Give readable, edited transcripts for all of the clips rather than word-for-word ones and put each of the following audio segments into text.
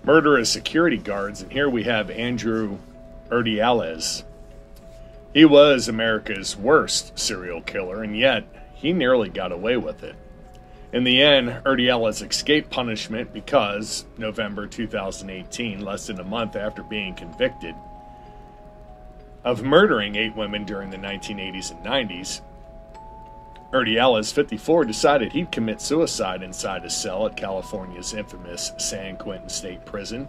murderous security guards, and here we have Andrew Urdiales. He was America's worst serial killer, and yet he nearly got away with it. In the end, Urdiales escaped punishment because, November 2018, less than a month after being convicted of murdering 8 women during the 1980s and 90s, Urdiales, 54, decided he'd commit suicide inside a cell at California's infamous San Quentin State Prison.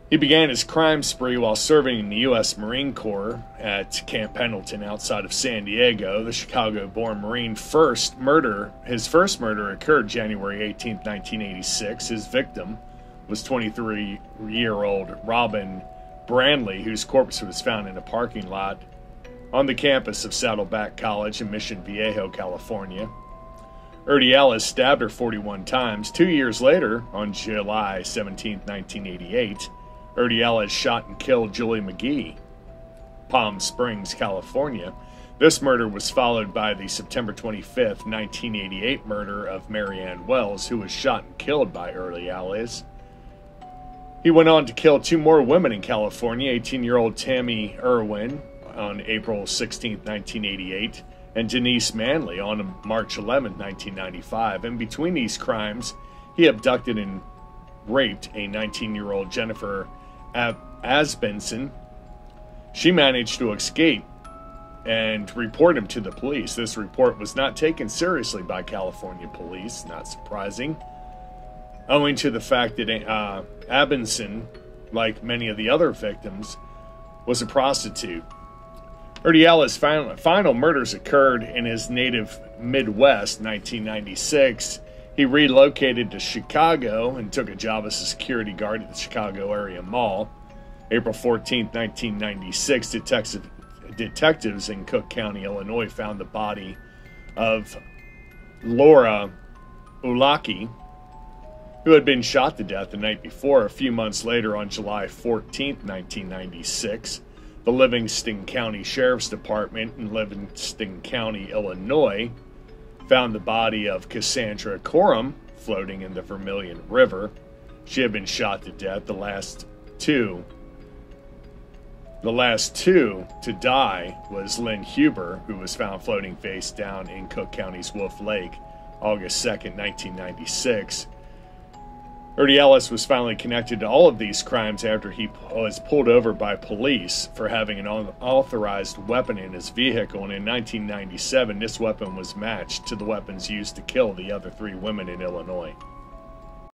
He began his crime spree while serving in the U.S. Marine Corps at Camp Pendleton outside of San Diego. The Chicago-born Marine his first murder occurred January 18, 1986. His victim was 23-year-old Robin Brandley, whose corpse was found in a parking lot on the campus of Saddleback College in Mission Viejo, California. Urdiales stabbed her 41 times. 2 years later, on July 17, 1988, Urdiales shot and killed Julie McGee, Palm Springs, California. This murder was followed by the September 25, 1988 murder of Marianne Wells, who was shot and killed by Urdiales. He went on to kill 2 more women in California, 18-year-old Tammy Irwin on April 16, 1988, and Denise Manley on March 11, 1995. And between these crimes, he abducted and raped a 19-year-old Jennifer Asbenson. She managed to escape and report him to the police. This report was not taken seriously by California police, not surprising, owing to the fact that Asbenson, like many of the other victims, was a prostitute. Urdiales' final murders occurred in his native Midwest, 1996. He relocated to Chicago and took a job as a security guard at the Chicago area mall. April 14, 1996, detectives in Cook County, Illinois, found the body of Laura Ulaki, who had been shot to death the night before. A few months later, on July 14, 1996, the Livingston County Sheriff's Department in Livingston County, Illinois, found the body of Cassandra Coram floating in the Vermilion River. She had been shot to death. The last two to die was Lynn Huber, who was found floating face down in Cook County's Wolf Lake, August 2nd, 1996. Urdiales was finally connected to all of these crimes after he was pulled over by police for having an unauthorized weapon in his vehicle, and in 1997 this weapon was matched to the weapons used to kill the other 3 women in Illinois.